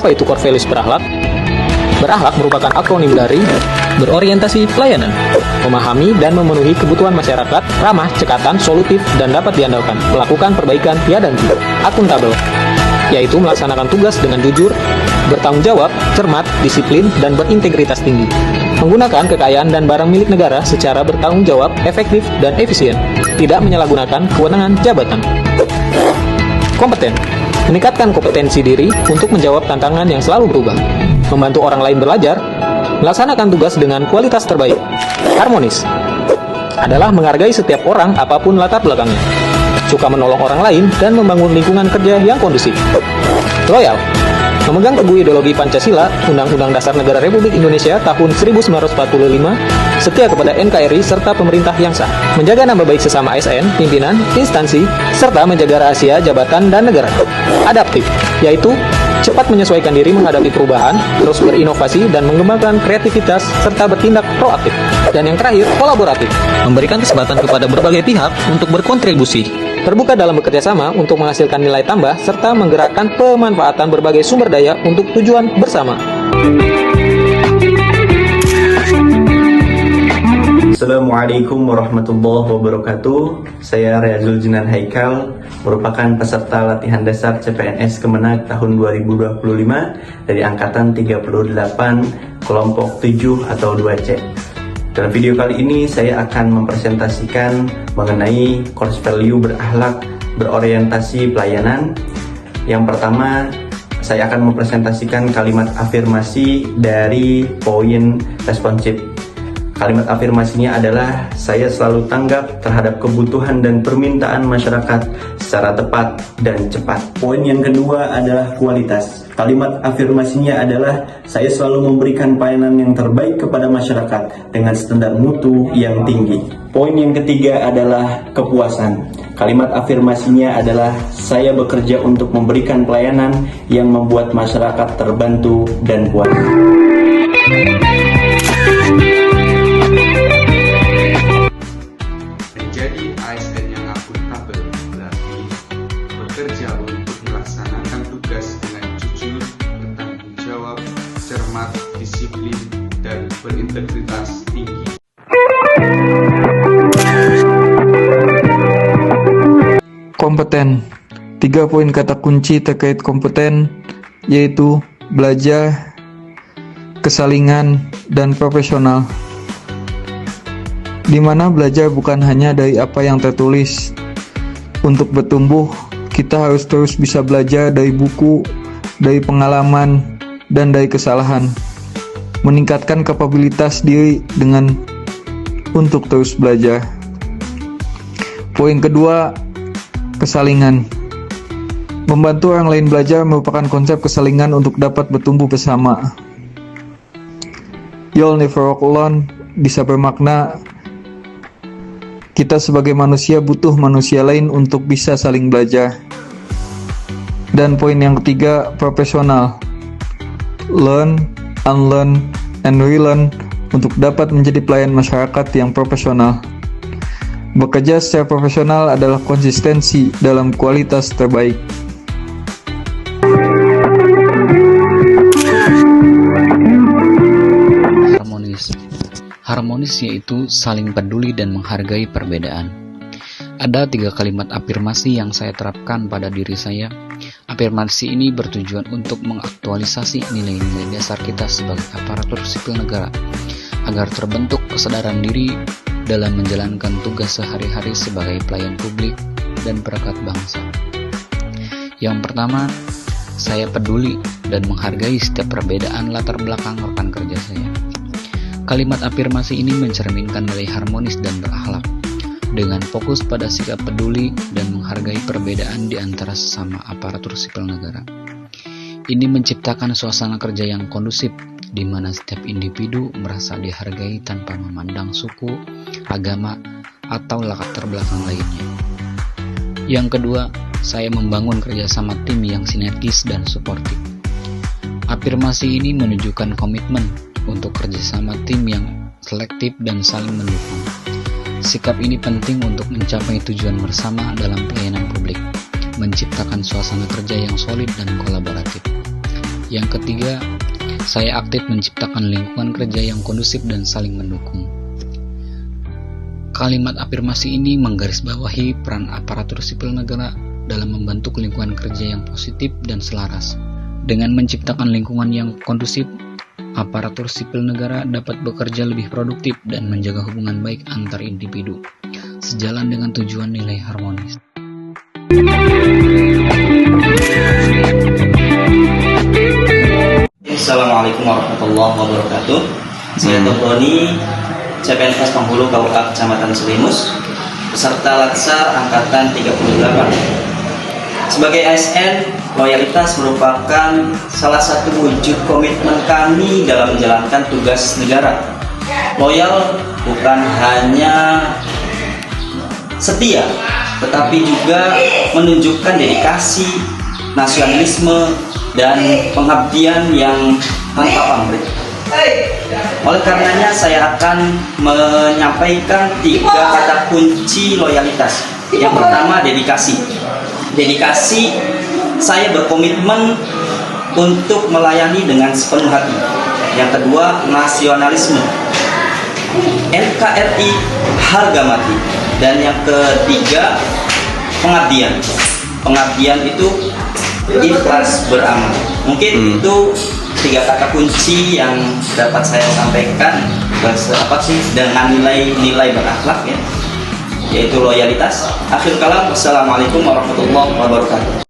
Apa itu core values berakhlak? Berakhlak merupakan akronim dari berorientasi pelayanan, memahami dan memenuhi kebutuhan masyarakat, ramah, cekatan, solutif, dan dapat diandalkan, melakukan perbaikan ya dan tidak, akuntabel, yaitu melaksanakan tugas dengan jujur, bertanggung jawab, cermat, disiplin, dan berintegritas tinggi, menggunakan kekayaan dan barang milik negara secara bertanggung jawab, efektif, dan efisien, tidak menyalahgunakan kewenangan jabatan. Kompeten, meningkatkan kompetensi diri untuk menjawab tantangan yang selalu berubah, membantu orang lain belajar, melaksanakan tugas dengan kualitas terbaik. Harmonis adalah menghargai setiap orang apapun latar belakangnya, suka menolong orang lain dan membangun lingkungan kerja yang kondusif. Loyal, memegang teguh ideologi Pancasila, Undang-Undang Dasar Negara Republik Indonesia tahun 1945, setia kepada NKRI serta pemerintah yang sah, menjaga nama baik sesama ASN, pimpinan, instansi, serta menjaga rahasia jabatan dan negara. Adaptif, yaitu cepat menyesuaikan diri menghadapi perubahan, terus berinovasi dan mengembangkan kreativitas serta bertindak proaktif. Dan yang terakhir, kolaboratif, memberikan kesempatan kepada berbagai pihak untuk berkontribusi, terbuka dalam bekerja sama untuk menghasilkan nilai tambah serta menggerakkan pemanfaatan berbagai sumber daya untuk tujuan bersama. Assalamualaikum warahmatullahi wabarakatuh. Saya Reazul Jinan Haikal, merupakan peserta latihan dasar CPNS Kemenag tahun 2025 dari Angkatan 38 Kelompok 7 atau 2C. Dalam video kali ini saya akan mempresentasikan mengenai core value berakhlak berorientasi pelayanan. Yang pertama, saya akan mempresentasikan kalimat afirmasi dari poin responsif. Kalimat afirmasinya adalah, saya selalu tanggap terhadap kebutuhan dan permintaan masyarakat secara tepat dan cepat. Poin yang kedua adalah kualitas. Kalimat afirmasinya adalah, saya selalu memberikan pelayanan yang terbaik kepada masyarakat dengan standar mutu yang tinggi. Poin yang ketiga adalah kepuasan. Kalimat afirmasinya adalah, saya bekerja untuk memberikan pelayanan yang membuat masyarakat terbantu dan puas. Menjadi ASN yang akuntabel berarti bekerja untuk melaksanakan tugas dengan jujur, bertanggung jawab, cermat, disiplin, dan berintegritas tinggi. Kompeten. 3 poin kata kunci terkait kompeten yaitu belajar, kesalingan, dan profesional. Di mana belajar bukan hanya dari apa yang tertulis. Untuk bertumbuh, kita harus terus bisa belajar dari buku, dari pengalaman, dan dari kesalahan. Meningkatkan kapabilitas diri dengan untuk terus belajar. Poin kedua, kesalingan. Membantu orang lain belajar merupakan konsep kesalingan untuk dapat bertumbuh bersama. You'll never walk alone bisa bermakna kita sebagai manusia butuh manusia lain untuk bisa saling belajar. Dan poin yang ketiga, profesional. Learn, unlearn, and relearn untuk dapat menjadi pelayan masyarakat yang profesional. Bekerja secara profesional adalah konsistensi dalam kualitas terbaik. Harmonis yaitu saling peduli dan menghargai perbedaan. Ada 3 kalimat afirmasi yang saya terapkan pada diri saya. Afirmasi ini bertujuan untuk mengaktualisasi nilai-nilai dasar kita sebagai aparatur sipil negara, agar terbentuk kesadaran diri dalam menjalankan tugas sehari-hari sebagai pelayan publik dan perekat bangsa. Yang pertama, saya peduli dan menghargai setiap perbedaan latar belakang rekan kerja saya. Kalimat afirmasi ini mencerminkan nilai harmonis dan berakhlak, dengan fokus pada sikap peduli dan menghargai perbedaan di antara sesama aparatur sipil negara. Ini menciptakan suasana kerja yang kondusif, di mana setiap individu merasa dihargai tanpa memandang suku, agama, atau latar belakang lainnya. Yang kedua, saya membangun kerjasama tim yang sinergis dan suportif. Afirmasi ini menunjukkan komitmen untuk kerjasama tim yang selektif dan saling mendukung. Sikap ini penting untuk mencapai tujuan bersama dalam pelayanan publik, menciptakan suasana kerja yang solid dan kolaboratif. Yang ketiga, saya aktif menciptakan lingkungan kerja yang kondusif dan saling mendukung. Kalimat afirmasi ini menggarisbawahi peran aparatur sipil negara dalam membentuk lingkungan kerja yang positif dan selaras. Dengan menciptakan lingkungan yang kondusif, aparatur sipil negara dapat bekerja lebih produktif dan menjaga hubungan baik antar individu, sejalan dengan tujuan nilai harmonis. Assalamualaikum warahmatullahi wabarakatuh. Saya Tobroni, CPNS Penghulu KUA Kecamatan Selimus, peserta Latsar Angkatan 38. Sebagai ASN, loyalitas merupakan salah satu wujud komitmen kami dalam menjalankan tugas negara. Loyal bukan hanya setia, tetapi juga menunjukkan dedikasi, nasionalisme, dan pengabdian yang tanpa pamrih. Oleh karenanya saya akan menyampaikan 3 kata kunci loyalitas. Yang pertama, dedikasi. Dedikasi, saya berkomitmen untuk melayani dengan sepenuh hati. Yang kedua, nasionalisme. NKRI harga mati. Dan yang ketiga, pengabdian. Pengabdian itu ikhlas beramal. Mungkin itu 3 kata kunci yang dapat saya sampaikan dengan nilai-nilai berakhlak, yaitu loyalitas. Akhir kalam, wassalamualaikum warahmatullahi wabarakatuh.